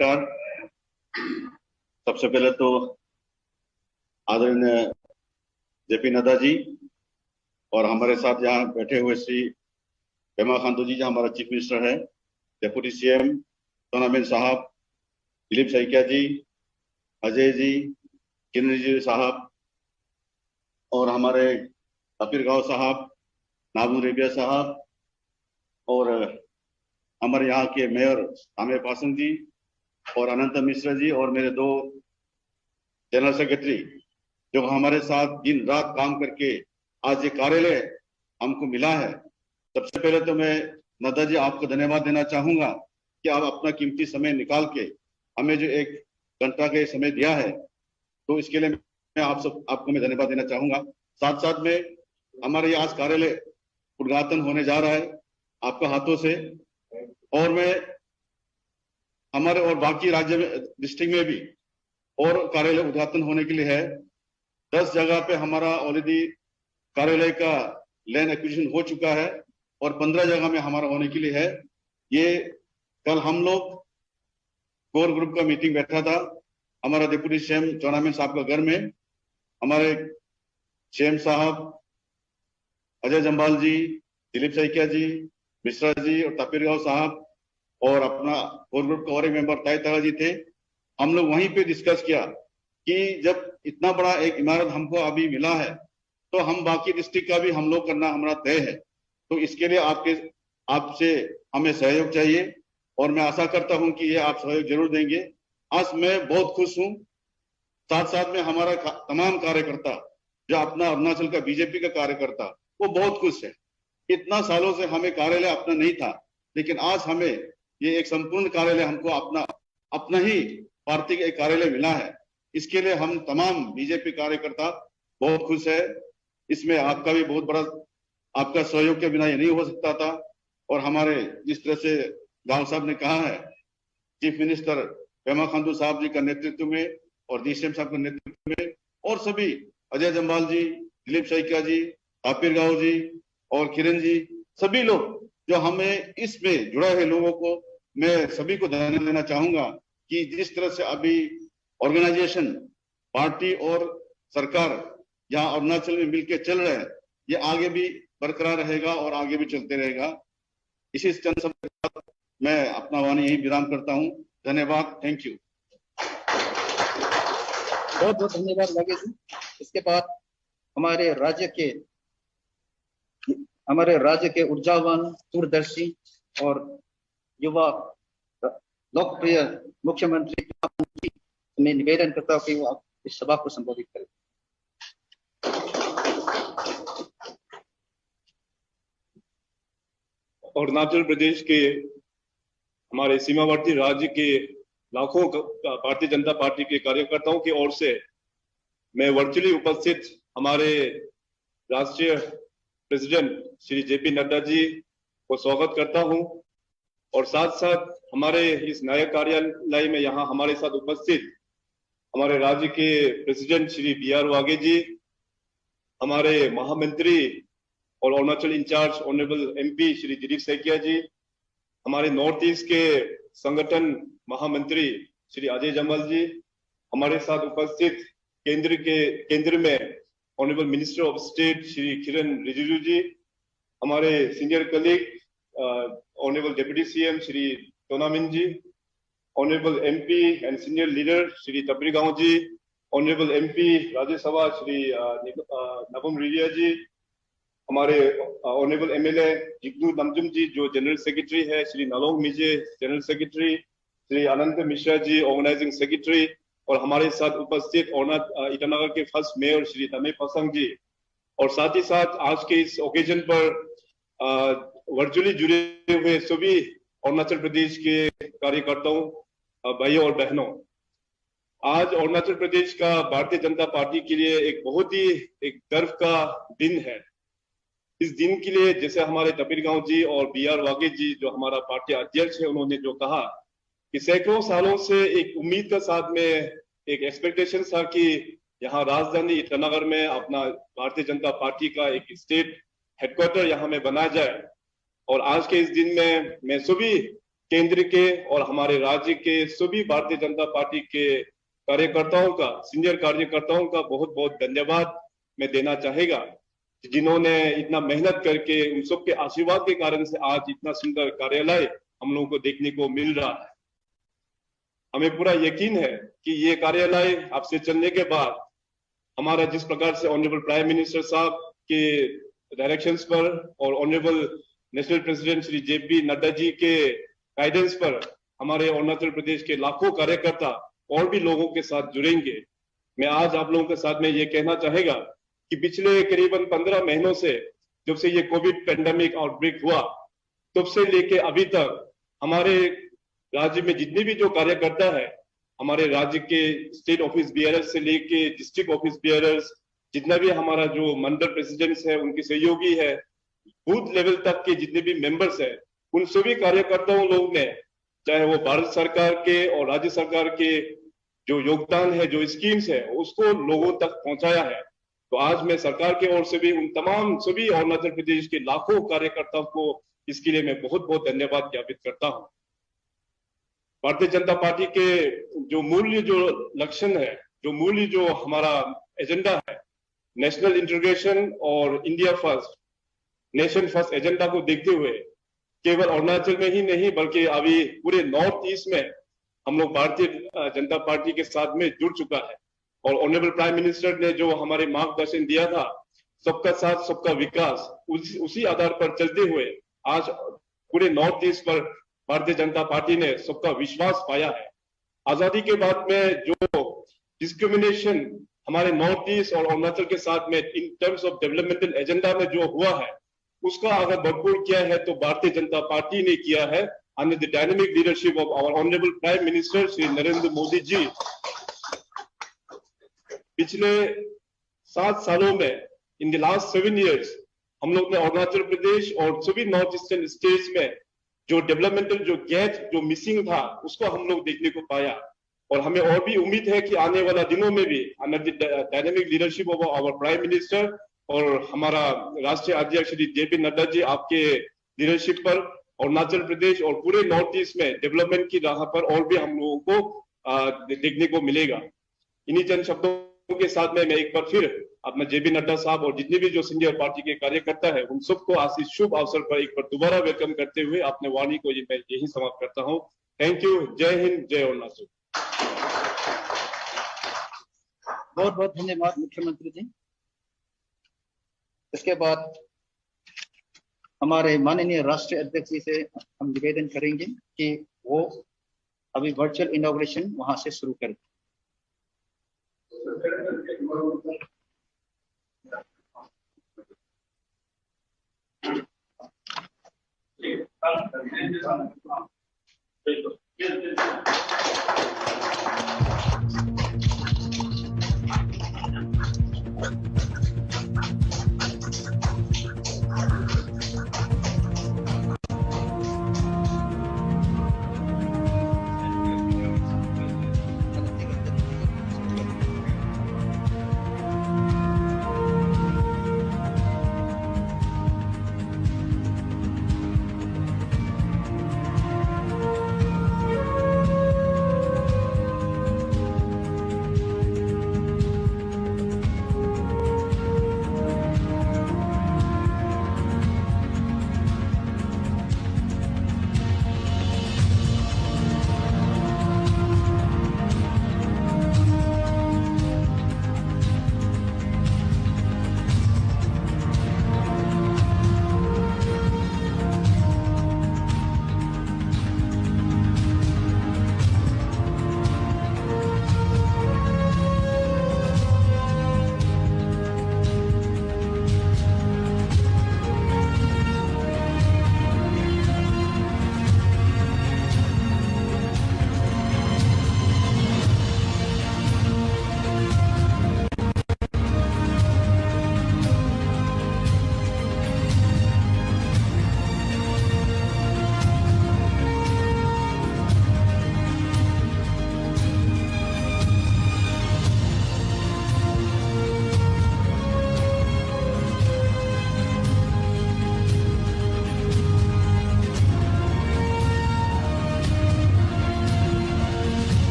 नमस्कार। सबसे पहले तो आदरणीय जेपी नड्डा जी और हमारे साथ यहाँ बैठे हुए श्री पेमा खांडू जी जो हमारा चीफ मिनिस्टर है, डेप्यूटी सीएम चौनामेन साहब, दिलीप सैकिया जी, अजय जी, किरण जी साहब और हमारे तापिर गांव साहब, नाबू रेबिया साहब और हमारे यहाँ के मेयर तामे पासंग जी और अनंत मिश्रा जी और मेरे दो जनरल सेक्रेटरी जो हमारे साथ दिन रात काम करके आज ये कार्यालय हमको मिला है। सबसे पहले तो मैं नड्डा जी आपको धन्यवाद देना चाहूंगा कि आप अपना कीमती समय निकाल के हमें जो 1 घंटा का समय दिया है, तो इसके लिए मैं आपको मैं धन्यवाद देना चाहूंगा। साथ साथ में हमारे आज कार्यालय उद्घाटन होने जा रहा है आपका हाथों से, और मैं हमारे और बाकी राज्य में डिस्ट्रिक्ट में भी और कार्यालय उद्घाटन होने के लिए है। 10 जगह पे हमारा ऑलरेडी कार्यालय का लैंड एक्विजिशन हो चुका है और 15 जगह में हमारा होने के लिए है। ये कल हम लोग कोर ग्रुप का मीटिंग बैठा था हमारा डिप्टी सीएम चौनामेन साहब का घर में। हमारे सीएम साहब अजय जम्बाल जी, दिलीप सैकिया जी, मिश्रा जी और तापिर गांव साहब और अपना कोर ग्रुप का और एक मेंबर ताई तारा जी थे। हम लोग वहीं पे डिस्कस किया कि जब इतना बड़ा एक इमारत हमको अभी मिला है तो हम बाकी डिस्ट्रिक्ट का भी हम लोग करना हमारा तय है। तो इसके लिए आपसे हमें सहयोग चाहिए और मैं आशा करता हूं कि ये आप सहयोग जरूर देंगे। आज मैं बहुत खुश हूं। साथ साथ में हमारा तमाम कार्यकर्ता जो अपना अरुणाचल का बीजेपी का कार्यकर्ता वो बहुत खुश है। इतना सालों से हमें कार्यालय अपना नहीं था, लेकिन आज हमें ये एक संपूर्ण कार्यालय हमको अपना ही पार्टी का एक कार्यालय मिला है। इसके लिए हम तमाम बीजेपी कार्यकर्ता बहुत खुश है। इसमें आपका भी बहुत बड़ा, आपका सहयोग के बिना ये नहीं हो सकता था। और हमारे जिस तरह से गांव साहब ने कहा है, चीफ मिनिस्टर पेमा खांडू साहब जी का नेतृत्व में और डीसीएम साहब के नेतृत्व में और सभी अजय जम्बाल जी, दिलीप सैकिया जी, तापिर गांव जी और किरण जी, सभी लोग जो हमें इसमें जुड़े हुए लोगों को मैं सभी को धन्यवाद देना चाहूंगा कि जिस तरह से अभी ऑर्गेनाइजेशन, पार्टी और सरकार यहाँ अरुणाचल में मिलकर चल रहे हैं, ये आगे भी बरकरार रहेगा और आगे भी चलते रहेगा। इसी चंद शब्द के साथ मैं अपना वाणी यही विराम करता हूँ। धन्यवाद, थैंक यू। बहुत बहुत धन्यवाद लागे जी। इसके बाद हमारे राज्य के ऊर्जावान, दूरदर्शी और युवा लोकप्रिय मुख्यमंत्री मैं निवेदन करता हूँ कि वो आप इस सभा को संबोधित करें। अरुणाचल प्रदेश के हमारे सीमावर्ती राज्य के लाखों भारतीय जनता पार्टी के कार्यकर्ताओं की ओर से मैं वर्चुअली उपस्थित हमारे राष्ट्रीय प्रेसिडेंट श्री जेपी नड्डा जी को स्वागत करता हूं और साथ साथ हमारे इस नए कार्यालय में यहाँ हमारे साथ उपस्थित हमारे राज्य के प्रेसिडेंट श्री BR वागे जी, हमारे महामंत्री और Arunachal incharge honourable MP Shri Dilip Saikia ji, हमारे नॉर्थ ईस्ट के संगठन महामंत्री श्री अजय जम्बाल जी, हमारे साथ उपस्थित केंद्र में honourable minister of state Shri Kiren Rijiju ji, हमारे senior colleague honourable deputy CM Shri Chowna Mein ji, honourable MP and senior leader Shri Tapir Gao ji, honourable MP Rajya Sabha Shri Nabam Rebia ji, हमारे ऑनरेबल MLA जिग्नू नमजुम जी जो जनरल सेक्रेटरी है, Shri Nalong Mize general secretary, Shri Anant Mishra ji organising secretary और हमारे साथ उपस्थित ईटानगर के फर्स्ट मेयर श्री तामे पासंग जी और साथ ही साथ आज के इस ओकेजन पर वर्चुअली जुड़े हुए सभी अरुणाचल प्रदेश के कार्यकर्ताओं, भाइयों और बहनों। आज अरुणाचल प्रदेश का भारतीय जनता पार्टी के लिए एक बहुत ही एक गर्व का दिन है। इस दिन के लिए जैसे हमारे तापिर गांव जी और BR वागे जी जो हमारा पार्टी अध्यक्ष है, उन्होंने जो कहा कि सैकड़ों सालों से एक उम्मीद के साथ में एक एक्सपेक्टेशन था कि यहाँ राजधानी ईटानगर में अपना भारतीय जनता पार्टी का एक स्टेट हेडक्वार्टर यहाँ में बनाया जाए। और आज के इस दिन में मैं सभी केंद्र के और हमारे राज्य के सभी भारतीय जनता पार्टी के कार्यकर्ताओं का, सीनियर कार्यकर्ताओं का बहुत बहुत धन्यवाद मैं देना चाहेगा, जिन्होंने इतना मेहनत करके उन सबके आशीर्वाद के कारण से आज इतना सुंदर कार्यालय हम लोगों को देखने को मिल रहा है। हमें पूरा यकीन है कि ये कार्यालय आपसे चलने के बाद हमारा जिस प्रकार से ऑनरेबल प्राइम मिनिस्टर साहब के डायरेक्शंस पर और honourable national president Shri JP Nadda ji के गाइडेंस पर हमारे अरुणाचल प्रदेश के लाखों कार्यकर्ता और भी लोगों के साथ जुड़ेंगे। मैं आज आप लोगों के साथ में ये कहना चाहेगा कि पिछले करीबन 15 महीनों से, जब से ये कोविड पेंडेमिक आउटब्रेक हुआ, तब से लेके अभी तक हमारे राज्य में जितने भी जो कार्यकर्ता है, हमारे राज्य के स्टेट ऑफिस बियरर्स से लेके डिस्ट्रिक्ट ऑफिस बियरर्स, जितना भी हमारा जो मंडल प्रेसिडेंट्स है, उनके सहयोगी है, बूथ लेवल तक के जितने भी मेंबर्स है, उन सभी कार्यकर्ताओं लोग ने, चाहे वो भारत सरकार के और राज्य सरकार के जो योगदान है, जो स्कीम्स है, उसको लोगों तक पहुंचाया है। तो आज मैं सरकार के ओर से भी उन तमाम सभी अरुणाचल प्रदेश के लाखों कार्यकर्ताओं को इसके लिए मैं बहुत बहुत धन्यवाद ज्ञापित करता हूं। भारतीय जनता पार्टी के जो मूल्य, जो लक्षण है, जो मूल्य, जो हमारा एजेंडा है, नेशनल इंटीग्रेशन और India first, nation first agenda को देखते हुए केवल अरुणाचल में ही नहीं बल्कि अभी पूरे नॉर्थ ईस्ट में हम लोग भारतीय जनता पार्टी के साथ में जुड़ चुका है। और ऑनरेबल प्राइम मिनिस्टर ने जो हमारे मार्गदर्शन दिया था, सबका साथ सबका विकास, उसी आधार पर चलते हुए आज पूरे नॉर्थ ईस्ट पर भारतीय जनता पार्टी ने सबका विश्वास पाया है। आजादी के बाद में जो डिस्क्रिमिनेशन हमारे नॉर्थ ईस्ट और अरुणाचल के साथ में in terms of developmental agenda में जो हुआ है, उसका अगर भरपूर किया है तो भारतीय जनता पार्टी ने किया है, under the dynamic leadership of our honourable prime minister Shri Narendra Modi ji. पिछले 7 सालों में, इन द लास्ट 7 years, हम लोग ने अरुणाचल प्रदेश और सभी नॉर्थ ईस्टर्न स्टेट्स में जो डेवलपमेंटल जो गैप, जो मिसिंग था, उसको हम लोग देखने को पाया। और हमें और भी उम्मीद है कि आने वाला दिनों में भी under the dynamic leadership of our prime minister और हमारा राष्ट्रीय अध्यक्ष श्री JP नड्डा जी, आपके लीडरशिप पर अरुणाचल प्रदेश और पूरे नॉर्थ ईस्ट में डेवलपमेंट की राह पर और भी हम लोगों को देखने को मिलेगा। इन्हीं चंद शब्दों के साथ में मैं एक बार फिर अपना JP नड्डा साहब और जितने भी जो सीनियर पार्टी के कार्यकर्ता है, उन सबको आज इस शुभ अवसर पर एक बार दोबारा वेलकम करते हुए अपने वाणी को मैं यही समाप्त करता हूँ। Thank you. जय हिंद, जय अरुणाचल। बहुत बहुत धन्यवाद मुख्यमंत्री जी। इसके बाद हमारे माननीय राष्ट्रीय अध्यक्ष जी से हम निवेदन करेंगे कि वो अभी वर्चुअल इनॉग्रेशन वहां से शुरू करें।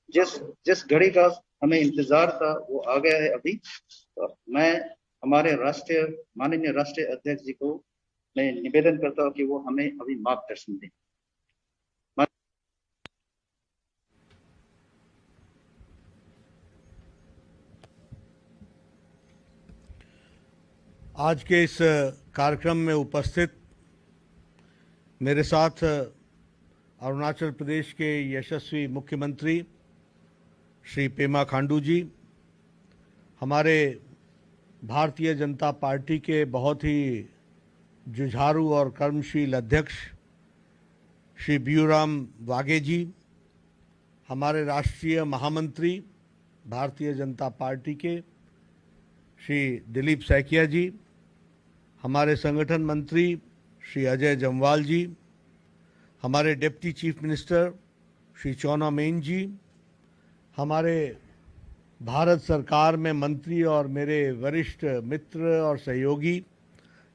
जिस घड़ी का हमें इंतजार था वो आ गया है अभी। तो मैं हमारे माननीय राष्ट्रीय अध्यक्ष जी को मैं निवेदन करता हूँ कि वो हमें अभी मार्गदर्शन दें। आज के इस कार्यक्रम में उपस्थित मेरे साथ अरुणाचल प्रदेश के यशस्वी मुख्यमंत्री श्री पेमा खांडू जी, हमारे भारतीय जनता पार्टी के बहुत ही जुझारू और कर्मशील अध्यक्ष श्री बियूराम वाघे जी, हमारे राष्ट्रीय महामंत्री भारतीय जनता पार्टी के श्री दिलीप सैकिया जी, हमारे संगठन मंत्री श्री अजय जम्वाल जी, हमारे deputy chief minister Shri Chowna Mein ji, हमारे भारत सरकार में मंत्री और मेरे वरिष्ठ मित्र और सहयोगी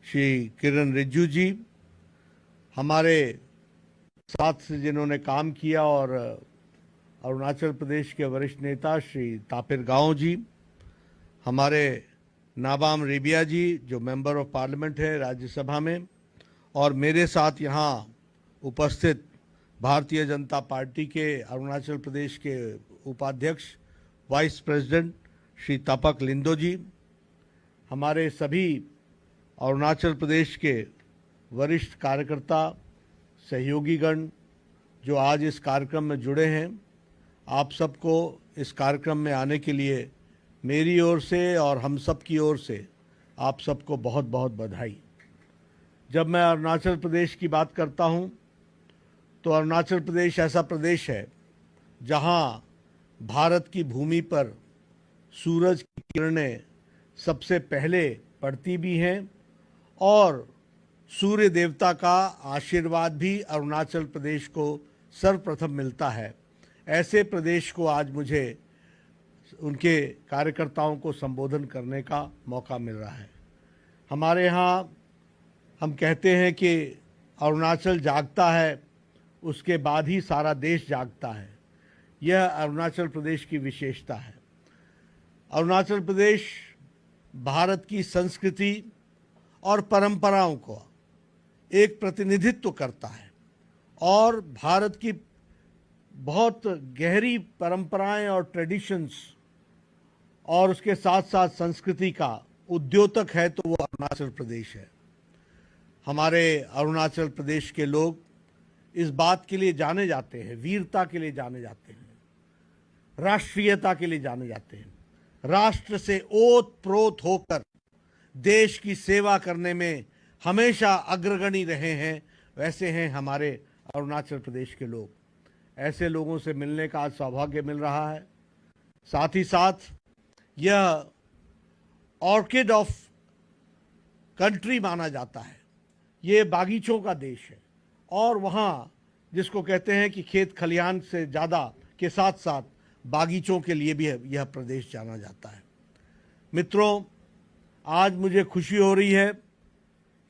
श्री किरण रिजिजू जी, हमारे साथ से जिन्होंने काम किया और अरुणाचल प्रदेश के वरिष्ठ नेता श्री तापिर गाव जी, हमारे नाबाम रेबिया जी जो मेंबर ऑफ पार्लियामेंट है राज्यसभा में, और मेरे साथ यहाँ उपस्थित भारतीय जनता पार्टी के अरुणाचल प्रदेश के उपाध्यक्ष वाइस प्रेसिडेंट श्री तापक लिंदो जी, हमारे सभी अरुणाचल प्रदेश के वरिष्ठ कार्यकर्ता सहयोगीगण जो आज इस कार्यक्रम में जुड़े हैं, आप सबको इस कार्यक्रम में आने के लिए मेरी ओर से और हम सब की ओर से आप सबको बहुत बहुत बधाई। जब मैं अरुणाचल प्रदेश की बात करता हूं, तो अरुणाचल प्रदेश ऐसा प्रदेश है जहां भारत की भूमि पर सूरज की किरणें सबसे पहले पड़ती भी हैं और सूर्य देवता का आशीर्वाद भी अरुणाचल प्रदेश को सर्वप्रथम मिलता है। ऐसे प्रदेश को आज मुझे उनके कार्यकर्ताओं को संबोधन करने का मौका मिल रहा है। हमारे यहाँ हम कहते हैं कि अरुणाचल जागता है, उसके बाद ही सारा देश जागता है। यह अरुणाचल प्रदेश की विशेषता है। अरुणाचल प्रदेश भारत की संस्कृति और परंपराओं को एक प्रतिनिधित्व करता है और भारत की बहुत गहरी परंपराएं और ट्रेडिशंस और उसके साथ साथ संस्कृति का उद्योतक है तो वो अरुणाचल प्रदेश है। हमारे अरुणाचल प्रदेश के लोग इस बात के लिए जाने जाते हैं, वीरता के लिए जाने जाते हैं, राष्ट्रीयता के लिए जाने जाते हैं, राष्ट्र से ओत प्रोत होकर देश की सेवा करने में हमेशा अग्रगणी रहे हैं। वैसे हैं हमारे अरुणाचल प्रदेश के लोग। ऐसे लोगों से मिलने का आज सौभाग्य मिल रहा है। साथ ही साथ यह ऑर्किड ऑफ कंट्री माना जाता है। ये बागीचों का देश है और वहाँ जिसको कहते हैं कि खेत खलिहान से ज़्यादा के साथ साथ बागीचों के लिए भी यह प्रदेश जाना जाता है। मित्रों, आज मुझे खुशी हो रही है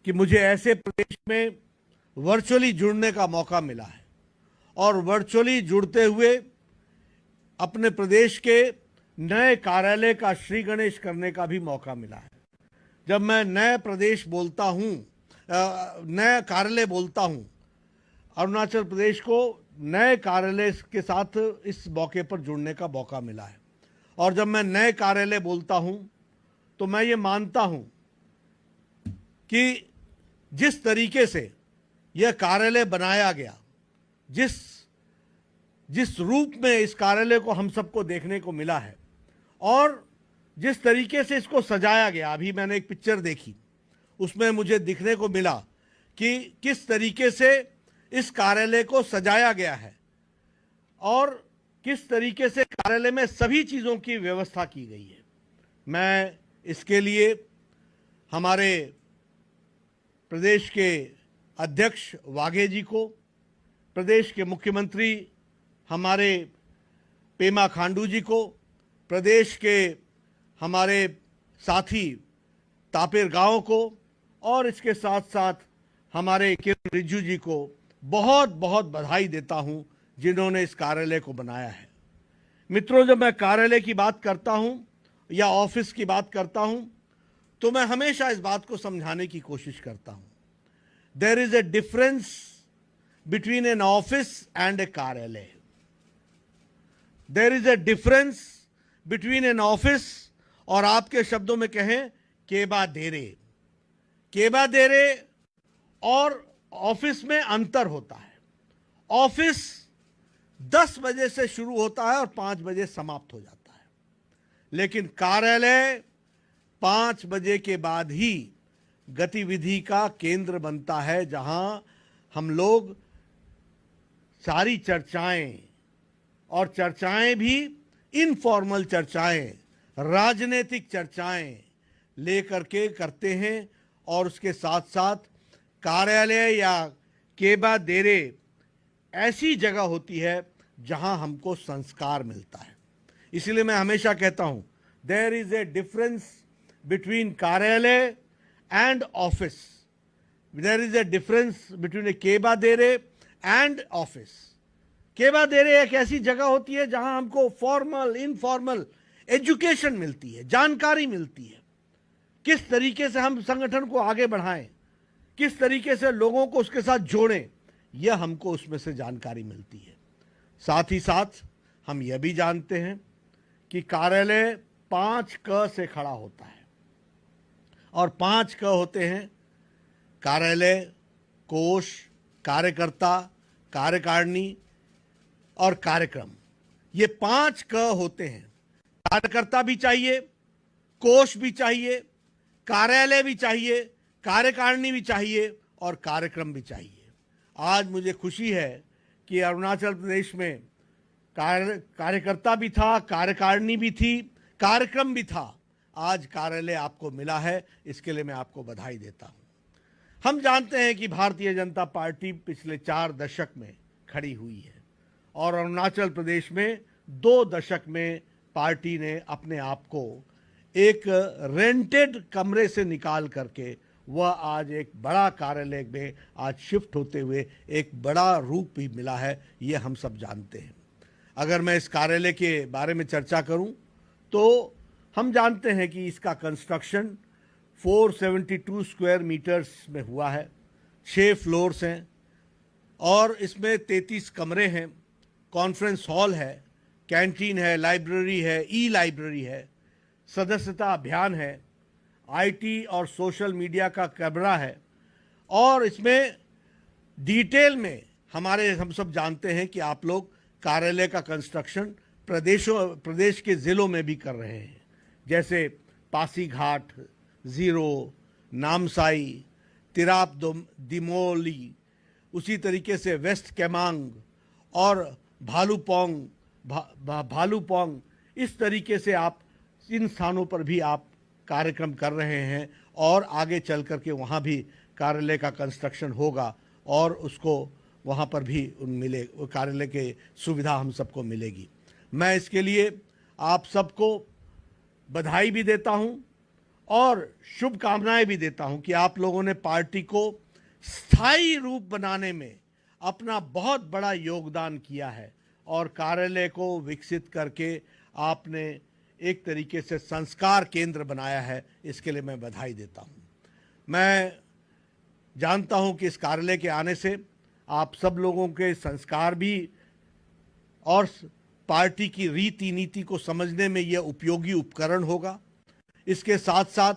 कि मुझे ऐसे प्रदेश में वर्चुअली जुड़ने का मौका मिला है और वर्चुअली जुड़ते हुए अपने प्रदेश के नए कार्यालय का श्री गणेश करने का भी मौका मिला है। जब मैं नए प्रदेश बोलता हूँ, नया कार्यालय बोलता हूँ, अरुणाचल प्रदेश को नए कार्यालय के साथ इस मौके पर जुड़ने का मौका मिला है। और जब मैं नए कार्यालय बोलता हूँ तो मैं ये मानता हूँ कि जिस तरीके से यह कार्यालय बनाया गया, जिस रूप में इस कार्यालय को हम सबको देखने को मिला है और जिस तरीके से इसको सजाया गया, अभी मैंने एक पिक्चर देखी, उसमें मुझे दिखने को मिला कि किस तरीके से इस कार्यालय को सजाया गया है और किस तरीके से कार्यालय में सभी चीज़ों की व्यवस्था की गई है। मैं इसके लिए हमारे प्रदेश के अध्यक्ष वाघे जी को, प्रदेश के मुख्यमंत्री हमारे पेमा खांडू जी को, प्रदेश के हमारे साथी तापिर गाव को और इसके साथ साथ हमारे किरण रिजिजू जी को बहुत बहुत बधाई देता हूं जिन्होंने इस कार्यालय को बनाया है। मित्रों, जब मैं कार्यालय की बात करता हूं या ऑफिस की बात करता हूं तो मैं हमेशा इस बात को समझाने की कोशिश करता हूं। There is a difference between an office and a कार्यालय। There is a difference between an office और आपके शब्दों में कहें केबा देरे। केबा देरे और ऑफिस में अंतर होता है। ऑफिस 10 बजे से शुरू होता है और 5 बजे समाप्त हो जाता है, लेकिन कार्यालय 5 बजे के बाद ही गतिविधि का केंद्र बनता है, जहां हम लोग सारी चर्चाएं, और चर्चाएं भी इनफॉर्मल चर्चाएं, राजनीतिक चर्चाएं लेकर के करते हैं। और उसके साथ साथ कार्यालय या केबा देरे ऐसी जगह होती है जहां हमको संस्कार मिलता है। इसलिए मैं हमेशा कहता हूं, there is a difference between कार्यालय and office. There is a difference between a केबा देरे एंड ऑफिस। केबा देरे एक ऐसी जगह होती है जहां हमको फॉर्मल इनफॉर्मल एजुकेशन मिलती है, जानकारी मिलती है, किस तरीके से हम संगठन को आगे बढ़ाएं, किस तरीके से लोगों को उसके साथ जोड़ें, यह हमको उसमें से जानकारी मिलती है। साथ ही साथ हम यह भी जानते हैं कि कार्यालय 5 क से खड़ा होता है, और 5 क होते हैं कार्यालय, कोष, कार्यकर्ता, कार्यकारिणी और कार्यक्रम। ये 5 क होते हैं। कार्यकर्ता भी चाहिए, कोष भी चाहिए, कार्यालय भी चाहिए, कार्यकारिणी भी चाहिए और कार्यक्रम भी चाहिए। आज मुझे खुशी है कि अरुणाचल प्रदेश में कार्यकर्ता भी था, कार्यकारिणी भी थी, कार्यक्रम भी था। आज कार्यालय आपको मिला है, इसके लिए मैं आपको बधाई देता हूं। हम जानते हैं कि भारतीय जनता पार्टी पिछले 4 दशक में खड़ी हुई है, और अरुणाचल प्रदेश में 2 दशक में पार्टी ने अपने आप को एक रेंटेड कमरे से निकाल करके वह आज एक बड़ा कार्यालय में आज शिफ्ट होते हुए एक बड़ा रूप भी मिला है, ये हम सब जानते हैं। अगर मैं इस कार्यालय के बारे में चर्चा करूं तो हम जानते हैं कि इसका कंस्ट्रक्शन 472 स्क्वायर मीटर्स में हुआ है, 6 फ्लोर्स हैं और इसमें 33 कमरे हैं, कॉन्फ्रेंस हॉल है, कैंटीन है, लाइब्रेरी है, ई लाइब्रेरी है, सदस्यता अभियान है, आईटी और सोशल मीडिया का कैमरा है। और इसमें डिटेल में हम सब जानते हैं कि आप लोग कार्यालय का कंस्ट्रक्शन प्रदेश के ज़िलों में भी कर रहे हैं, जैसे पासीघाट, ज़ीरो, नामसाई, तिराप दिमोली, उसी तरीके से वेस्ट केमांग और भालूपोंग। इस तरीके से आप इन स्थानों पर भी आप कार्यक्रम कर रहे हैं, और आगे चल कर के वहाँ भी कार्यालय का कंस्ट्रक्शन होगा और उसको वहाँ पर भी कार्यालय के सुविधा हम सबको मिलेगी। मैं इसके लिए आप सबको बधाई भी देता हूँ और शुभकामनाएं भी देता हूँ कि आप लोगों ने पार्टी को स्थायी रूप बनाने में अपना बहुत बड़ा योगदान किया है, और कार्यालय को विकसित करके आपने एक तरीके से संस्कार केंद्र बनाया है। इसके लिए मैं बधाई देता हूँ। मैं जानता हूँ कि इस कार्यालय के आने से आप सब लोगों के संस्कार भी और पार्टी की रीति नीति को समझने में यह उपयोगी उपकरण होगा। इसके साथ साथ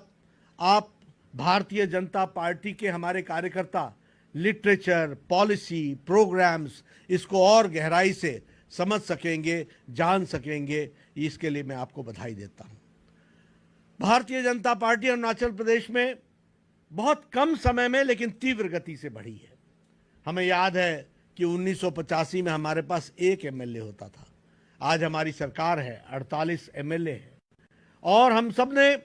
आप भारतीय जनता पार्टी के हमारे कार्यकर्ता लिटरेचर, पॉलिसी, प्रोग्राम्स, इसको और गहराई से समझ सकेंगे, जान सकेंगे। इसके लिए मैं आपको बधाई देता हूं। भारतीय जनता पार्टी अरुणाचल प्रदेश में बहुत कम समय में लेकिन तीव्र गति से बढ़ी है। हमें याद है कि 1985 में हमारे पास 1 एमएलए होता था, आज हमारी सरकार है, 48 एमएलए है। और हम सब ने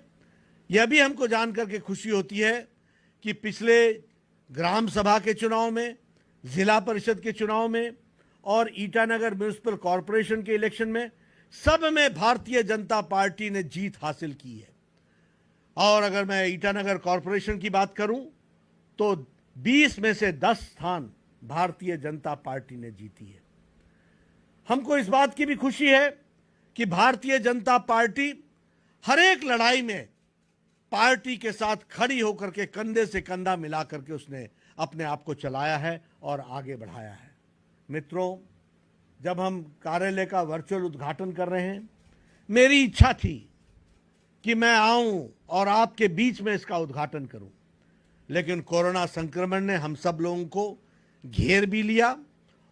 यह भी हमको जान करके खुशी होती है कि पिछले ग्राम सभा के चुनाव में, जिला परिषद के चुनाव में और ईटानगर म्युनिसिपल कॉरपोरेशन के इलेक्शन में सब में भारतीय जनता पार्टी ने जीत हासिल की है। और अगर मैं ईटानगर कॉरपोरेशन की बात करूं तो 20 में से 10 स्थान भारतीय जनता पार्टी ने जीती है। हमको इस बात की भी खुशी है कि भारतीय जनता पार्टी हर एक लड़ाई में पार्टी के साथ खड़ी होकर के कंधे से कंधा मिला करके उसने अपने आप को चलाया है और आगे बढ़ाया है। मित्रों, जब हम कार्यालय का वर्चुअल उद्घाटन कर रहे हैं, मेरी इच्छा थी कि मैं आऊं और आपके बीच में इसका उद्घाटन करूं, लेकिन कोरोना संक्रमण ने हम सब लोगों को घेर भी लिया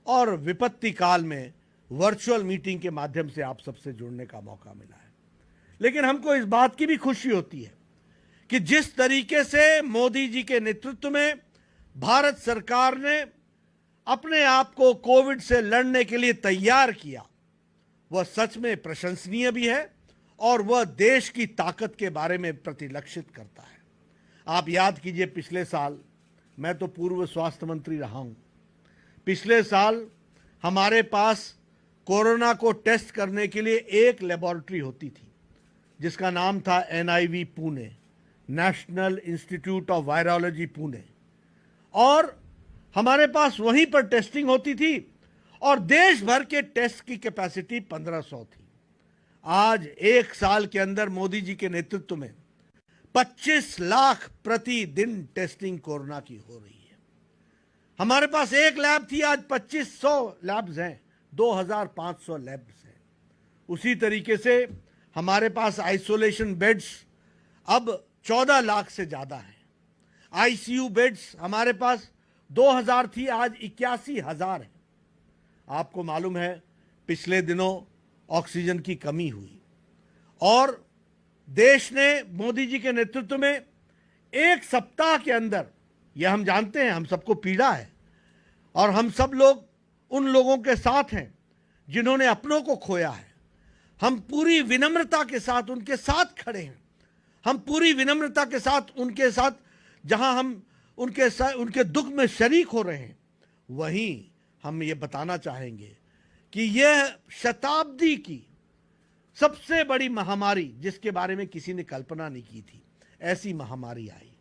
और विपत्ति काल में वर्चुअल मीटिंग के माध्यम से आप सबसे जुड़ने का मौका मिला है। लेकिन हमको इस बात की भी खुशी होती है कि जिस तरीके से मोदी जी के नेतृत्व में भारत सरकार ने अपने आप को कोविड से लड़ने के लिए तैयार किया, वह सच में प्रशंसनीय भी है और वह देश की ताकत के बारे में प्रतिलक्षित करता है। आप याद कीजिए, पिछले साल, मैं तो पूर्व स्वास्थ्य मंत्री रहा हूं, पिछले साल हमारे पास कोरोना को टेस्ट करने के लिए एक लेबोरेटरी होती थी जिसका नाम था NIV Pune, national institute of virology Pune, और हमारे पास वहीं पर टेस्टिंग होती थी और देश भर के टेस्ट की कैपेसिटी 1500 थी। आज एक साल के अंदर मोदी जी के नेतृत्व में 25 लाख प्रतिदिन टेस्टिंग कोरोना की हो रही है। हमारे पास एक लैब थी, आज 2500 लैब्स हैं, 2500 लैब्स हैं। उसी तरीके से हमारे पास आइसोलेशन बेड्स अब 14 लाख से ज्यादा हैं। ICU बेड्स हमारे पास 2000 थी, आज 81,000 है। आपको मालूम है, पिछले दिनों ऑक्सीजन की कमी हुई और देश ने मोदी जी के नेतृत्व में एक सप्ताह के अंदर, यह हम जानते हैं, हम सबको पीड़ा है और हम सब लोग उन लोगों के साथ हैं जिन्होंने अपनों को खोया है। हम पूरी विनम्रता के साथ उनके साथ खड़े हैं। हम पूरी विनम्रता के साथ उनके साथ, जहां हम उनके दुख में शरीक हो रहे हैं, वहीं हम ये बताना चाहेंगे कि यह शताब्दी की सबसे बड़ी महामारी, जिसके बारे में किसी ने कल्पना नहीं की थी, ऐसी महामारी आई।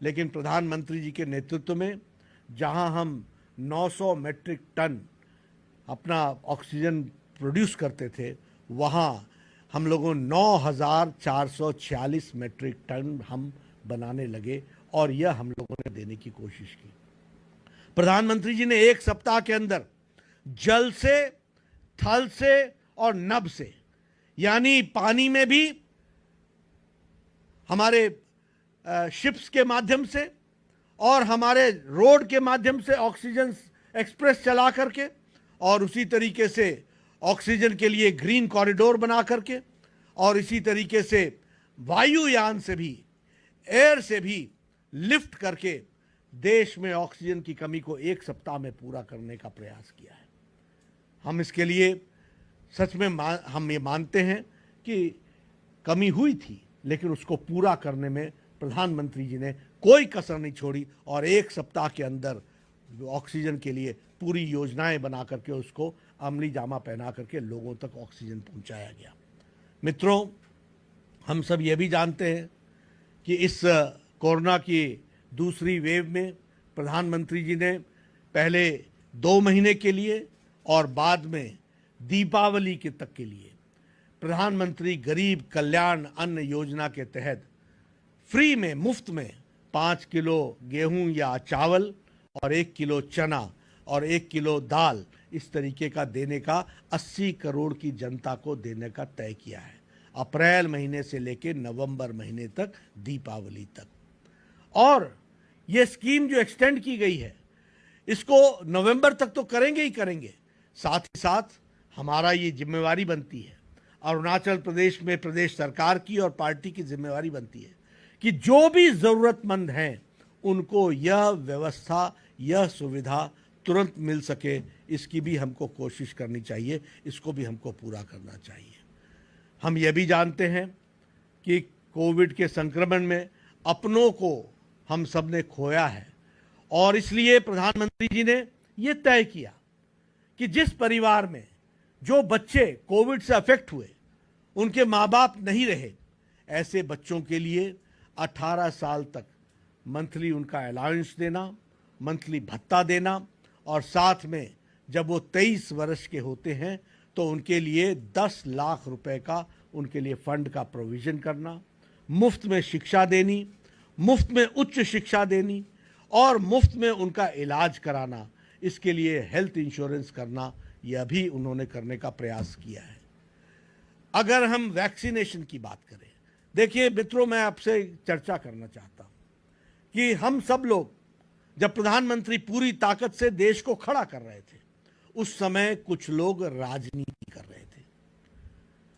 लेकिन प्रधानमंत्री जी के नेतृत्व में जहां हम 900 मेट्रिक टन अपना ऑक्सीजन प्रोड्यूस करते थे, वहां हम लोगों 9,446 मेट्रिक टन हम बनाने लगे और यह हम लोगों ने देने की कोशिश की। प्रधानमंत्री जी ने एक सप्ताह के अंदर जल से, थल से और नभ से, यानी पानी में भी हमारे शिप्स के माध्यम से और हमारे रोड के माध्यम से ऑक्सीजन एक्सप्रेस चला करके, और उसी तरीके से ऑक्सीजन के लिए ग्रीन कॉरिडोर बना करके, और इसी तरीके से वायुयान से भी, एयर से भी लिफ्ट करके देश में ऑक्सीजन की कमी को एक सप्ताह में पूरा करने का प्रयास किया है। हम इसके लिए सच में हम ये मानते हैं कि कमी हुई थी, लेकिन उसको पूरा करने में प्रधानमंत्री जी ने कोई कसर नहीं छोड़ी और एक सप्ताह के अंदर ऑक्सीजन के लिए पूरी योजनाएं बना करके उसको अमली जामा पहना करके लोगों तक ऑक्सीजन पहुंचाया गया। मित्रों, हम सब ये भी जानते हैं कि इस कोरोना की दूसरी वेव में प्रधानमंत्री जी ने पहले 2 महीने के लिए और बाद में दीपावली के तक के लिए प्रधानमंत्री गरीब कल्याण अन्न योजना के तहत फ्री में, मुफ्त में 5 किलो गेहूं या चावल और 1 किलो चना और 1 किलो दाल, इस तरीके का देने का 80 करोड़ की जनता को देने का तय किया है, अप्रैल महीने से लेकर नवंबर महीने तक, दीपावली तक। और ये स्कीम जो एक्सटेंड की गई है, इसको नवंबर तक तो करेंगे ही करेंगे, साथ ही साथ हमारा ये जिम्मेवारी बनती है, अरुणाचल प्रदेश में प्रदेश सरकार की और पार्टी की जिम्मेवारी बनती है कि जो भी जरूरतमंद हैं उनको यह व्यवस्था, यह सुविधा तुरंत मिल सके, इसकी भी हमको कोशिश करनी चाहिए, इसको भी हमको पूरा करना चाहिए। हम यह भी जानते हैं कि कोविड के संक्रमण में अपनों को हम सब ने खोया है और इसलिए प्रधानमंत्री जी ने यह तय किया कि जिस परिवार में जो बच्चे कोविड से अफेक्ट हुए, उनके माँ बाप नहीं रहे, ऐसे बच्चों के लिए 18 साल तक मंथली उनका अलाउंस देना, मंथली भत्ता देना और साथ में जब वो 23 वर्ष के होते हैं तो उनके लिए 10 लाख रुपए का उनके लिए फंड का प्रोविज़न करना, मुफ्त में शिक्षा देनी, मुफ्त में उच्च शिक्षा देनी और मुफ्त में उनका इलाज कराना, इसके लिए हेल्थ इंश्योरेंस करना, यह भी उन्होंने करने का प्रयास किया है। अगर हम वैक्सीनेशन की बात करें, देखिए मित्रों, मैं आपसे चर्चा करना चाहता हूँ कि हम सब लोग जब प्रधानमंत्री पूरी ताकत से देश को खड़ा कर रहे थे, उस समय कुछ लोग राजनीति कर रहे थे।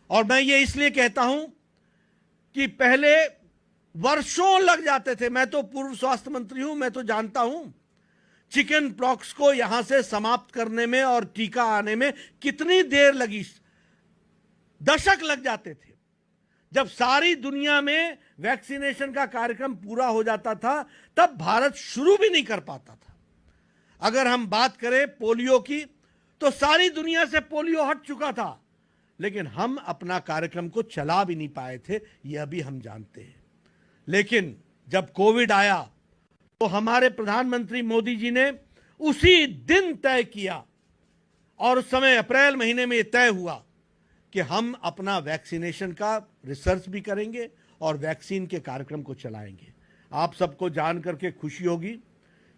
और मैं ये इसलिए कहता हूं कि पहले वर्षों लग जाते थे। मैं तो पूर्व स्वास्थ्य मंत्री हूं, मैं तो जानता हूं चिकन पॉक्स को यहां से समाप्त करने में और टीका आने में कितनी देर लगी, दशक लग जाते थे। जब सारी दुनिया में वैक्सीनेशन का कार्यक्रम पूरा हो जाता था, तब भारत शुरू भी नहीं कर पाता था। अगर हम बात करें पोलियो की, तो सारी दुनिया से पोलियो हट चुका था, लेकिन हम अपना कार्यक्रम को चला भी नहीं पाए थे, यह भी हम जानते हैं। लेकिन जब कोविड आया तो हमारे प्रधानमंत्री मोदी जी ने उसी दिन तय किया, और उस समय अप्रैल महीने में यह तय हुआ कि हम अपना वैक्सीनेशन का रिसर्च भी करेंगे और वैक्सीन के कार्यक्रम को चलाएंगे। आप सबको जान करके खुशी होगी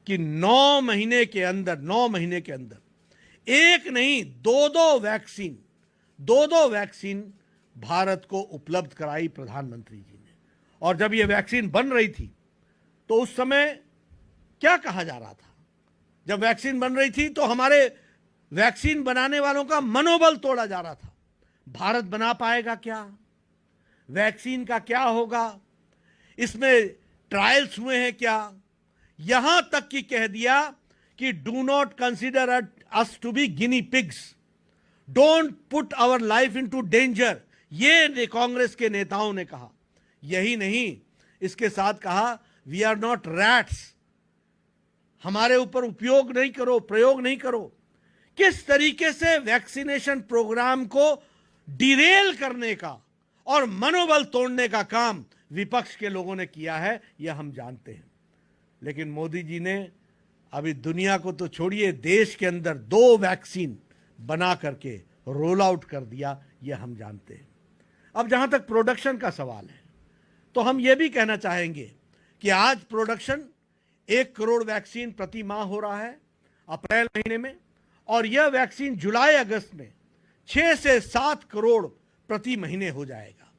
कि 9 महीने के अंदर एक नहीं, दो वैक्सीन भारत को उपलब्ध कराई प्रधानमंत्री जी ने। और जब ये वैक्सीन बन रही थी तो उस समय क्या कहा जा रहा था? जब वैक्सीन बन रही थी तो हमारे वैक्सीन बनाने वालों का मनोबल तोड़ा जा रहा था। भारत बना पाएगा क्या? वैक्सीन का क्या होगा? इसमें ट्रायल्स हुए हैं क्या? यहां तक कि कह दिया कि do not consider us to be guinea pigs, don't put our life into danger, ये कांग्रेस के नेताओं ने कहा। यही नहीं, इसके साथ कहा वी आर नॉट रैट्स, हमारे ऊपर प्रयोग नहीं करो। किस तरीके से वैक्सीनेशन प्रोग्राम को डिरेल करने का और मनोबल तोड़ने का काम विपक्ष के लोगों ने किया है, यह हम जानते हैं। लेकिन मोदी जी ने अभी दुनिया को तो छोड़िए, देश के अंदर 2 वैक्सीन बना करके रोल आउट कर दिया, यह हम जानते हैं। अब जहां तक प्रोडक्शन का सवाल है, तो हम यह भी कहना चाहेंगे कि आज प्रोडक्शन 1 करोड़ वैक्सीन प्रति माह हो रहा है अप्रैल महीने में, और यह वैक्सीन जुलाई अगस्त में 6 से 7 करोड़ प्रति महीने हो जाएगा।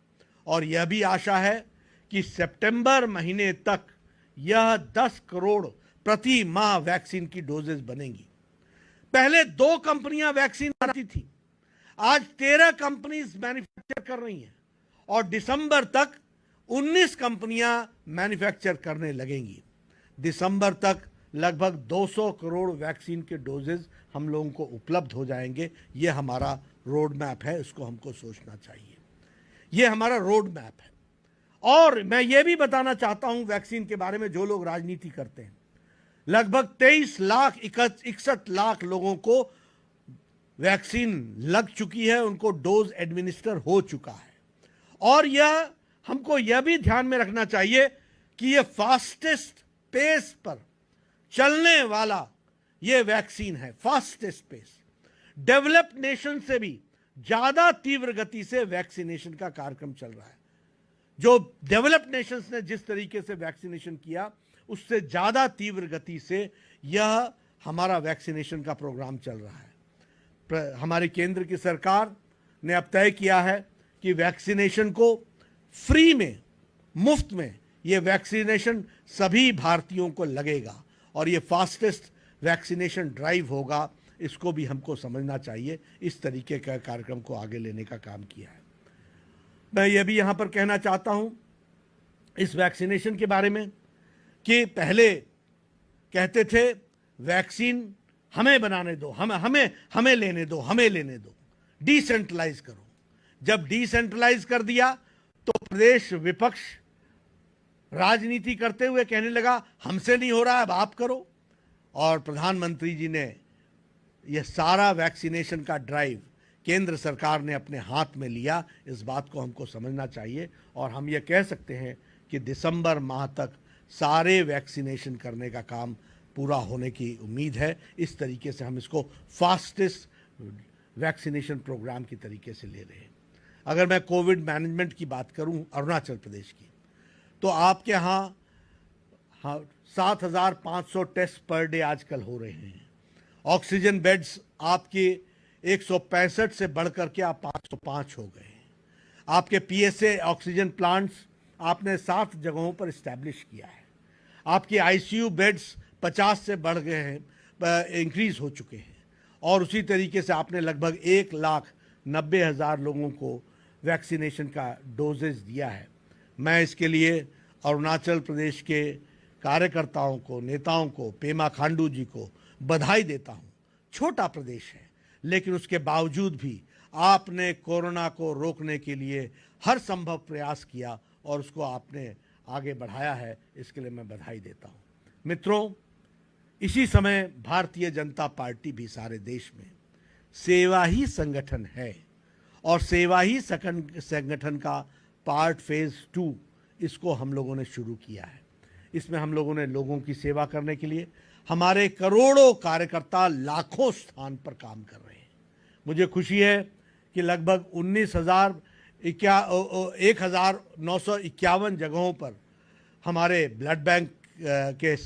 और यह भी आशा है कि सितंबर महीने तक यह 10 करोड़ प्रति माह वैक्सीन की डोजेस बनेंगी। पहले 2 कंपनियां वैक्सीन बनाती थी, आज 13 कंपनीज मैन्युफैक्चर कर रही हैं, और दिसंबर तक 19 कंपनियां मैन्युफैक्चर करने लगेंगी। दिसंबर तक लगभग 200 करोड़ वैक्सीन के डोजेज हम लोगों को उपलब्ध हो जाएंगे। यह हमारा रोड मैप है, इसको हमको सोचना चाहिए। यह हमारा रोड मैप है। और मैं ये भी बताना चाहता हूं वैक्सीन के बारे में, जो लोग राजनीति करते हैं, लगभग 23,61 लाख लोगों को वैक्सीन लग चुकी है, उनको डोज एडमिनिस्टर हो चुका है। और यह हमको यह भी ध्यान में रखना चाहिए कि यह फास्टेस्ट पेस पर चलने वाला यह वैक्सीन है, फास्टेस्ट पेस। डेवलप्ड नेशन से भी ज्यादा तीव्र गति से वैक्सीनेशन का कार्यक्रम चल रहा है। जो डेवलप्ड नेशंस ने जिस तरीके से वैक्सीनेशन किया, उससे ज्यादा तीव्र गति से यह हमारा वैक्सीनेशन का प्रोग्राम चल रहा है। हमारी केंद्र की सरकार ने अब तय किया है कि वैक्सीनेशन को फ्री में, मुफ्त में ये वैक्सीनेशन सभी भारतीयों को लगेगा, और ये फास्टेस्ट वैक्सीनेशन ड्राइव होगा। इसको भी हमको समझना चाहिए। इस तरीके का कार्यक्रम को आगे लेने का काम किया है। मैं ये भी यहाँ पर कहना चाहता हूँ इस वैक्सीनेशन के बारे में कि पहले कहते थे वैक्सीन हमें बनाने दो, हमें लेने दो, डिसेंट्रलाइज करो। जब डिसेंट्रलाइज कर दिया तो प्रदेश विपक्ष राजनीति करते हुए कहने लगा हमसे नहीं हो रहा, अब आप करो। और प्रधानमंत्री जी ने यह सारा वैक्सीनेशन का ड्राइव केंद्र सरकार ने अपने हाथ में लिया। इस बात को हमको समझना चाहिए, और हम ये कह सकते हैं कि दिसंबर माह तक सारे वैक्सीनेशन करने का काम पूरा होने की उम्मीद है। इस तरीके से हम इसको फास्टेस्ट वैक्सीनेशन प्रोग्राम की तरीके से ले रहे हैं। अगर मैं कोविड मैनेजमेंट की बात करूं अरुणाचल प्रदेश की, तो आपके यहाँ 7,500 टेस्ट पर डे आजकल हो रहे हैं। ऑक्सीजन बेड्स आपके 165 से बढ़कर के आप 505 हो गए हैं। आपके पीएसए ऑक्सीजन प्लांट्स आपने 7 जगहों पर इस्टेब्लिश किया है। आपके आईसीयू बेड्स 50 से बढ़ गए हैं, इंक्रीज हो चुके हैं। और उसी तरीके से आपने लगभग 1,90,000 लोगों को वैक्सीनेशन का डोजेज दिया है। मैं इसके लिए अरुणाचल प्रदेश के कार्यकर्ताओं को, नेताओं को, पेमा खांडू जी को बधाई देता हूं। छोटा प्रदेश है, लेकिन उसके बावजूद भी आपने कोरोना को रोकने के लिए हर संभव प्रयास किया और उसको आपने आगे बढ़ाया है। इसके लिए मैं बधाई देता हूं। मित्रों, इसी समय भारतीय जनता पार्टी भी सारे देश में सेवा ही संगठन है और सेवा ही संगठन का पार्ट फेज 2 इसको हम लोगों ने शुरू किया है। इसमें हम लोगों ने लोगों की सेवा करने के लिए हमारे करोड़ों कार्यकर्ता लाखों स्थान पर काम कर रहे हैं। मुझे खुशी है कि लगभग 1951 जगहों पर हमारे ब्लड बैंक के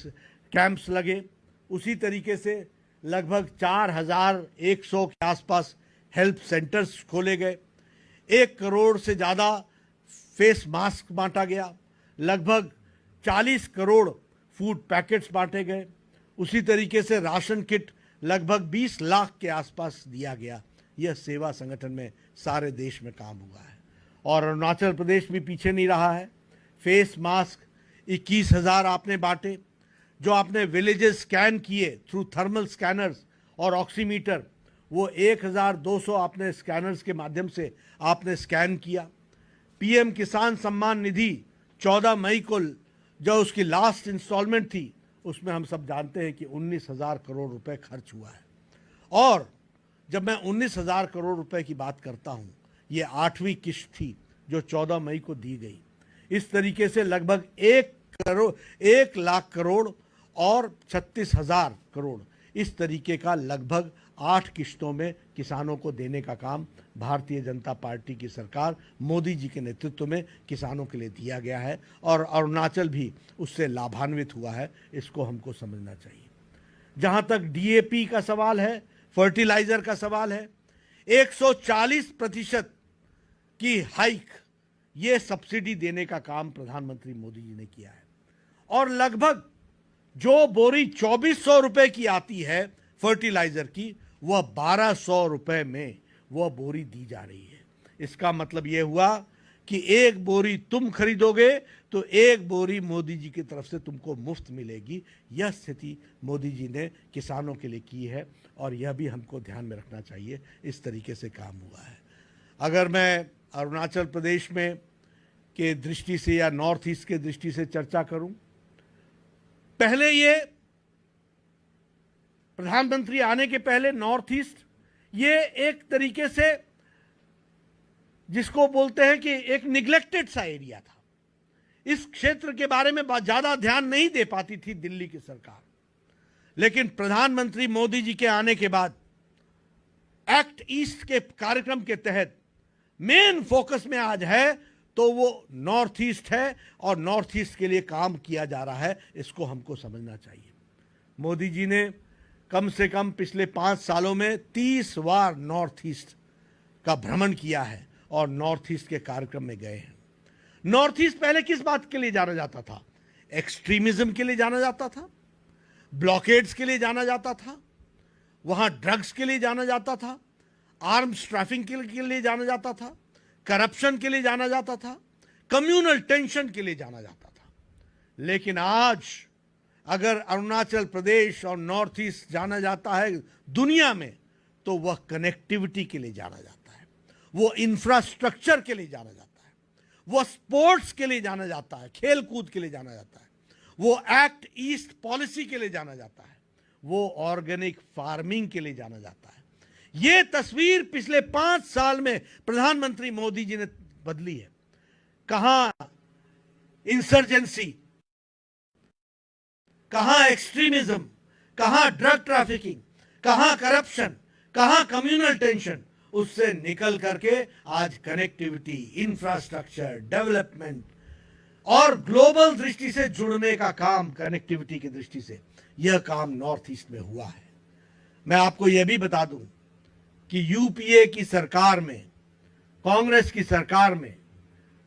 कैंप्स लगे। उसी तरीके से लगभग 4,100 के आसपास हेल्थ सेंटर्स खोले गए। 1 करोड़ से ज़्यादा फेस मास्क बांटा गया। लगभग 40 करोड़ फूड पैकेट्स बांटे गए। उसी तरीके से राशन किट लगभग 20 लाख के आसपास दिया गया। यह सेवा संगठन में सारे देश में काम हुआ है और अरुणाचल प्रदेश भी पीछे नहीं रहा है। फेस मास्क 21,000 आपने बांटे। जो आपने विलेजेस स्कैन किए थ्रू थर्मल स्कैनर्स और ऑक्सीमीटर, वो 1,200 आपने स्कैनर्स के माध्यम से आपने स्कैन किया। पीएम किसान सम्मान निधि 14 मई को जो उसकी लास्ट इंस्टॉलमेंट थी, उसमें हम सब जानते हैं कि 19,000 करोड़ रुपए खर्च हुआ है। और जब मैं 19,000 करोड़ रुपए की बात करता हूं, ये 8वीं किश्त थी जो 14 मई को दी गई। इस तरीके से लगभग 1 लाख करोड़ और 36,000 करोड़, इस तरीके का लगभग 8 किश्तों में किसानों को देने का काम भारतीय जनता पार्टी की सरकार मोदी जी के नेतृत्व में किसानों के लिए दिया गया है और अरुणाचल भी उससे लाभान्वित हुआ है। इसको हमको समझना चाहिए। जहां तक डीएपी का सवाल है, फर्टिलाइजर का सवाल है, 140% की हाइक, ये सब्सिडी देने का काम प्रधानमंत्री मोदी जी ने किया है। और लगभग जो बोरी 2,400 रुपए की आती है फर्टिलाइजर की, वह 1,200 रुपए में वह बोरी दी जा रही है। इसका मतलब यह हुआ कि 1 बोरी तुम खरीदोगे तो 1 बोरी मोदी जी की तरफ से तुमको मुफ्त मिलेगी। यह स्थिति मोदी जी ने किसानों के लिए की है और यह भी हमको ध्यान में रखना चाहिए। इस तरीके से काम हुआ है। अगर मैं अरुणाचल प्रदेश में के दृष्टि से या नॉर्थ ईस्ट के दृष्टि से चर्चा करूं, पहले ये प्रधानमंत्री आने के पहले नॉर्थ ईस्ट ये एक तरीके से जिसको बोलते हैं कि एक निग्लेक्टेड सा एरिया था। इस क्षेत्र के बारे में ज्यादा ध्यान नहीं दे पाती थी दिल्ली की सरकार। लेकिन प्रधानमंत्री मोदी जी के आने के बाद एक्ट ईस्ट के कार्यक्रम के तहत मेन फोकस में आज है तो वो नॉर्थ ईस्ट है और नॉर्थ ईस्ट के लिए काम किया जा रहा है। इसको हमको समझना चाहिए। मोदी जी ने कम से कम पिछले 5 सालों में 30 बार नॉर्थ ईस्ट का भ्रमण किया है और नॉर्थ ईस्ट के कार्यक्रम में गए हैं। नॉर्थ ईस्ट पहले किस बात के लिए जाना जाता था? एक्सट्रीमिज्म के लिए जाना जाता था, ब्लॉकेड्स के लिए जाना जाता था, वहां ड्रग्स के लिए जाना जाता था, आर्म्स ट्रैफिकिंग के लिए जाना जाता था, करप्शन के लिए जाना जाता था, कम्युनल टेंशन के लिए जाना जाता था। लेकिन आज अगर अरुणाचल प्रदेश और नॉर्थ ईस्ट जाना जाता है दुनिया में, तो वह कनेक्टिविटी के लिए जाना जाता है, वो इंफ्रास्ट्रक्चर के लिए जाना जाता है, वो स्पोर्ट्स के लिए जाना जाता है, खेल कूद के लिए जाना जाता है, वो एक्ट ईस्ट पॉलिसी के लिए जाना जाता है, वो ऑर्गेनिक फार्मिंग के लिए जाना जाता है। ये तस्वीर पिछले 5 साल में प्रधानमंत्री मोदी जी ने बदली है। कहां इंसर्जेंसी, कहां एक्सट्रीमिज्म, कहां ड्रग ट्रैफिकिंग, कहां करप्शन, कहां कम्युनल टेंशन, उससे निकल करके आज कनेक्टिविटी, इंफ्रास्ट्रक्चर, डेवलपमेंट और ग्लोबल दृष्टि से जुड़ने का काम, कनेक्टिविटी की दृष्टि से यह काम नॉर्थ ईस्ट में हुआ है। मैं आपको यह भी बता दूं कि यूपीए की सरकार में, कांग्रेस की सरकार में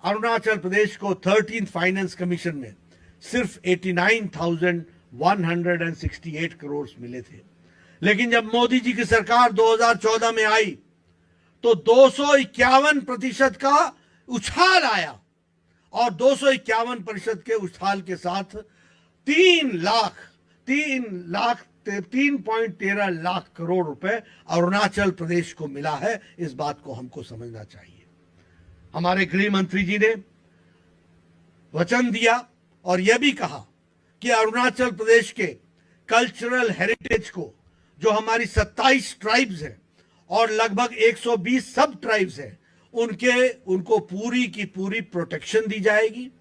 अरुणाचल प्रदेश को 13th फाइनेंस कमीशन में सिर्फ 89,168 करोड़ मिले थे। लेकिन जब मोदी जी की सरकार 2014 में आई तो 251% का उछाल आया और 251% के उछाल के साथ 3.13 लाख करोड़ रुपए अरुणाचल प्रदेश को मिला है। इस बात को हमको समझना चाहिए। हमारे गृह मंत्री जी ने वचन दिया और यह भी कहा कि अरुणाचल प्रदेश के कल्चरल हेरिटेज को, जो हमारी 27 ट्राइब्स हैं और लगभग 120 सब ट्राइब्स हैं, उनको पूरी की पूरी प्रोटेक्शन दी जाएगी,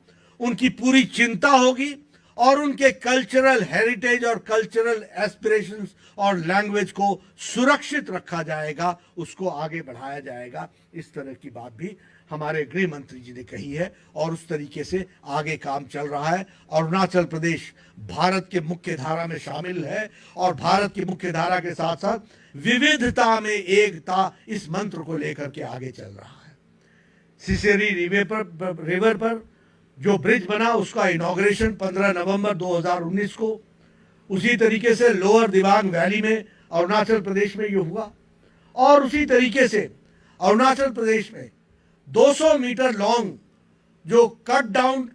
उनकी पूरी चिंता होगी और उनके कल्चरल हेरिटेज और कल्चरल एस्पिरेशंस और लैंग्वेज को सुरक्षित रखा जाएगा, उसको आगे बढ़ाया जाएगा। इस तरह की बात भी हमारे गृह मंत्री जी ने कही है और उस तरीके से आगे काम चल रहा है। अरुणाचल प्रदेश भारत के मुख्य धारा में शामिल है और भारत की मुख्य धारा के साथ साथ विविधता में एकता, इस मंत्र को लेकर के आगे चल रहा है। सिसेरी रिवर पर जो ब्रिज बना, उसका इनॉग्रेशन 15 नवंबर 2019 को, उसी तरीके से लोअर दिबांग वैली में अरुणाचल प्रदेश में ये हुआ और उसी तरीके से अरुणाचल प्रदेश में 200 मीटर लॉन्ग जो कट डाउन,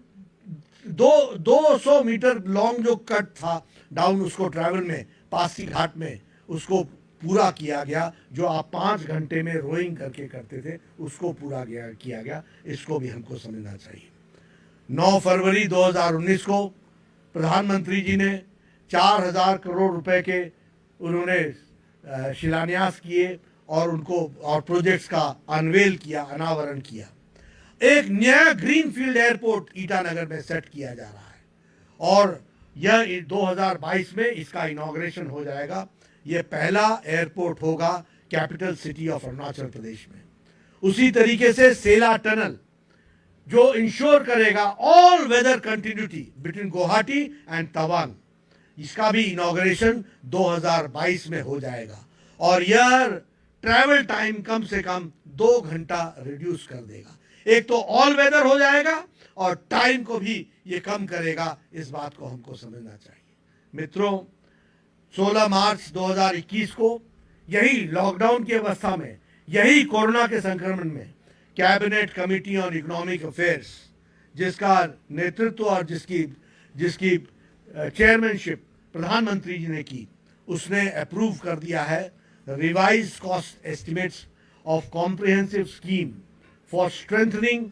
200 मीटर लॉन्ग जो कट था डाउन, उसको ट्रैवल में पासी घाट में उसको पूरा किया गया। जो आप 5 घंटे में रोइंग करके करते थे, उसको पूरा किया गया। इसको भी हमको समझना चाहिए। 9 फरवरी 2019 को प्रधानमंत्री जी ने 4,000 करोड़ रुपए के उन्होंने शिलान्यास किए और प्रोजेक्ट्स का अनवेल किया, अनावरण किया। एक नया ग्रीनफील्ड एयरपोर्ट ईटानगर में सेट किया जा रहा है और यह 2022 में इसका इनॉग्रेशन हो जाएगा। यह पहला एयरपोर्ट होगा capital city of Arunachal Pradesh में। उसी तरीके से सेला टनल जो इंश्योर करेगा all weather continuity between Guwahati and Tawang, इसका भी इनॉग्रेशन 2022 में हो जाएगा और यह ट्रैवल टाइम कम से कम 2 घंटा रिड्यूस कर देगा। एक तो ऑल वेदर हो जाएगा और टाइम को भी ये कम करेगा। इस बात को हमको समझना चाहिए। मित्रों, 16 मार्च 2021 को यही लॉकडाउन की अवस्था में, यही कोरोना के संक्रमण में, cabinet committee on economic affairs, जिसका नेतृत्व और जिसकी चेयरमैनशिप प्रधानमंत्री जी ने की, उसने अप्रूव कर दिया है revised cost estimates of comprehensive scheme for strengthening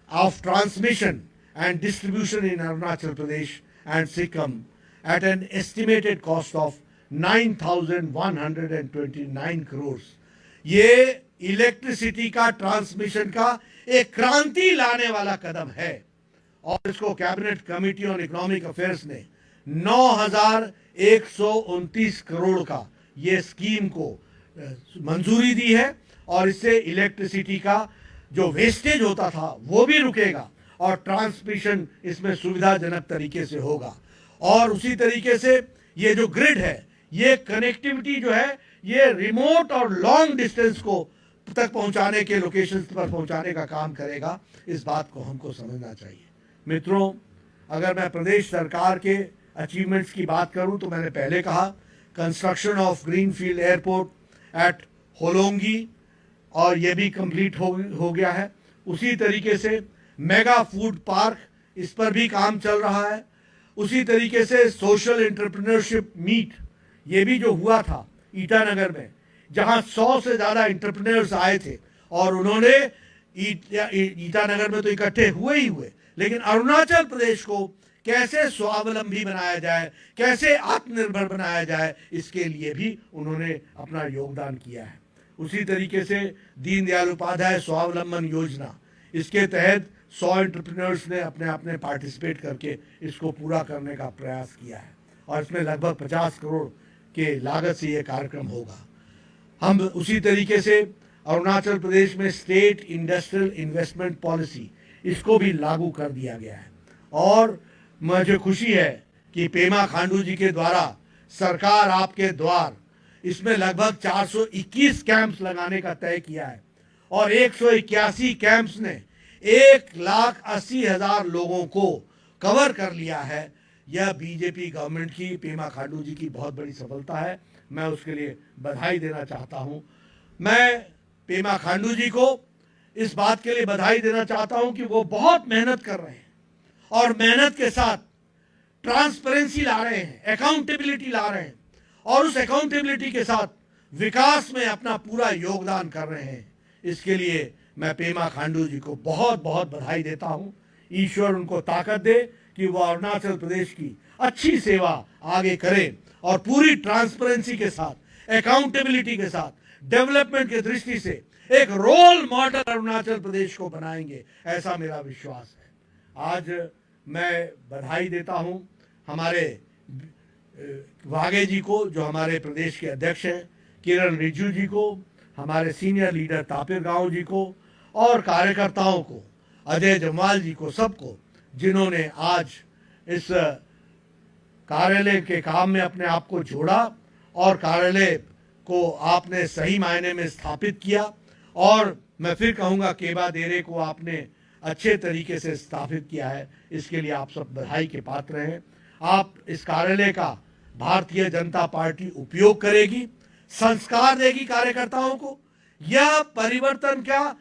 of transmission and distribution in Arunachal Pradesh and Sikkim at an estimated cost of 9,129 crores। ये इलेक्ट्रिसिटी का ट्रांसमिशन का एक क्रांति लाने वाला कदम है और इसको cabinet committee on economic affairs ने 9,129 करोड़ का ये स्कीम को मंजूरी दी है और इससे इलेक्ट्रिसिटी का जो वेस्टेज होता था वो भी रुकेगा और ट्रांसमिशन इसमें सुविधाजनक तरीके से होगा। और उसी तरीके से ये जो ग्रिड है, ये कनेक्टिविटी जो है, ये रिमोट और लॉन्ग डिस्टेंस को तक पहुंचाने के, लोकेशंस पर पहुंचाने का काम करेगा। इस बात को हमको समझना चाहिए। मित्रों, अगर मैं प्रदेश सरकार के अचीवमेंट्स की बात करूं तो मैंने पहले कहा construction of greenfield airport at Hollongi और ये भी कंप्लीट हो गया है। उसी तरीके से मेगा फूड पार्क, इस पर भी काम चल रहा है। उसी तरीके से सोशल एंटरप्रेन्योरशिप मीट, ये भी जो हुआ था ईटानगर में, जहां 100 से ज्यादा एंटरप्रेन्योर्स आए थे और उन्होंने ईटानगर में तो इकट्ठे हुए, लेकिन अरुणाचल प्रदेश को कैसे स्वावलंबी बनाया जाए, कैसे आत्मनिर्भर बनाया जाए, इसके लिए भी उन्होंने अपना योगदान किया है। उसी तरीके से दीनदयाल उपाध्याय स्वावलंबन योजना, इसके तहत 100 एंटरप्रेन्योर्स ने अपने पार्टिसिपेट करके इसको पूरा करने का प्रयास किया है। और इसमें लगभग 50 करोड़ के लागत से यह कार्यक्रम होगा। हम उसी तरीके से अरुणाचल प्रदेश में स्टेट इंडस्ट्रियल इन्वेस्टमेंट पॉलिसी, इसको भी लागू कर दिया गया है। और मुझे खुशी है कि पेमा खांडू जी के द्वारा सरकार आपके द्वार, इसमें लगभग 421 कैंप्स लगाने का तय किया है और 181 कैंप्स ने 1,80,000 लोगों को कवर कर लिया है। यह बीजेपी गवर्नमेंट की, पेमा खांडू जी की बहुत बड़ी सफलता है। मैं उसके लिए बधाई देना चाहता हूं। मैं पेमा खांडू जी को इस बात के लिए बधाई देना चाहता हूं कि वो बहुत मेहनत कर रहे हैं और मेहनत के साथ ट्रांसपेरेंसी ला रहे हैं, अकाउंटेबिलिटी ला रहे हैं और उस अकाउंटेबिलिटी के साथ विकास में अपना पूरा योगदान कर रहे हैं। इसके लिए मैं पेमा खांडू जी को बहुत बहुत बधाई देता हूं। ईश्वर उनको ताकत दे कि वो अरुणाचल प्रदेश की अच्छी सेवा आगे करें और पूरी ट्रांसपेरेंसी के साथ, अकाउंटेबिलिटी के साथ, डेवलपमेंट की दृष्टि से एक रोल मॉडल अरुणाचल प्रदेश को बनाएंगे, ऐसा मेरा विश्वास है। आज मैं बधाई देता हूं हमारे वाघे जी को, जो हमारे प्रदेश के अध्यक्ष हैं, किरण रिजिजू जी को, हमारे सीनियर लीडर तापिर गांव जी को और कार्यकर्ताओं को, अजय जमवाल जी को, सबको जिन्होंने आज इस कार्यालय के काम में अपने आप को जोड़ा और कार्यालय को आपने सही मायने में स्थापित किया। और मैं फिर कहूंगा केबा देरे को आपने अच्छे तरीके से स्थापित किया है, इसके लिए आप सब बधाई के पात्र हैं। आप इस कार्यालय का भारतीय जनता पार्टी उपयोग करेगी, संस्कार देगी कार्यकर्ताओं को। यह परिवर्तन का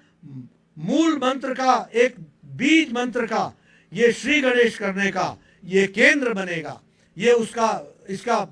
मूल मंत्र का, एक बीज मंत्र का, ये श्री गणेश करने का ये केंद्र बनेगा, ये इसका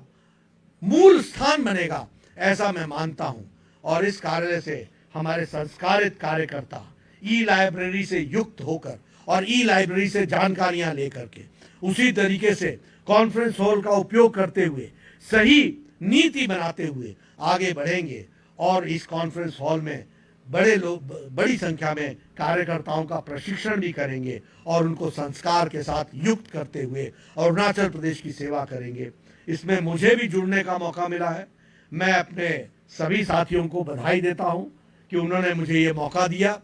मूल स्थान बनेगा, ऐसा मैं मानता हूं। और इस कार्यालय से हमारे संस्कारित कार्यकर्ता ई लाइब्रेरी से युक्त होकर और ई लाइब्रेरी से जानकारियां लेकर के उसी तरीके से कॉन्फ्रेंस हॉल का उपयोग करते हुए सही नीति बनाते हुए आगे बढ़ेंगे और इस कॉन्फ्रेंस हॉल में बड़ी संख्या में कार्यकर्ताओं का प्रशिक्षण भी करेंगे और उनको संस्कार के साथ युक्त करते हुए अरुणाचल प्रदेश की सेवा करेंगे। इसमें मुझे भी जुड़ने का मौका मिला है। मैं अपने सभी साथियों को बधाई देता हूं कि उन्होंने मुझे ये मौका दिया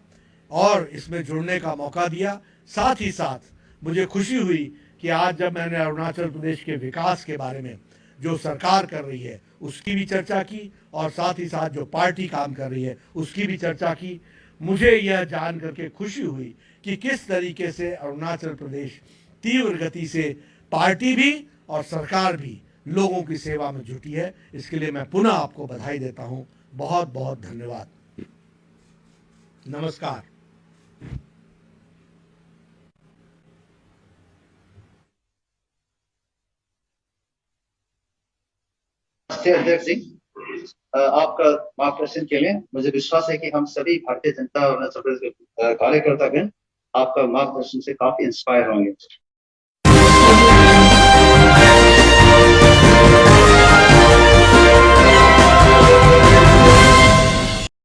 और इसमें जुड़ने का मौका दिया। साथ ही साथ मुझे खुशी हुई कि आज जब मैंने अरुणाचल प्रदेश के विकास के बारे में जो सरकार कर रही है उसकी भी चर्चा की और साथ ही साथ जो पार्टी काम कर रही है उसकी भी चर्चा की। मुझे यह जान करके खुशी हुई कि किस तरीके से अरुणाचल प्रदेश तीव्र गति से पार्टी भी और सरकार भी लोगों की सेवा में जुटी है। इसके लिए मैं पुनः आपको बधाई देता हूं। बहुत बहुत धन्यवाद। नमस्कार। राष्ट्रीय अध्यक्ष जी, आपका मार्गदर्शन के लिए मुझे विश्वास है कि हम सभी भारतीय जनता और कार्यकर्तागण आपका मार्गदर्शन से काफी इंस्पायर होंगे।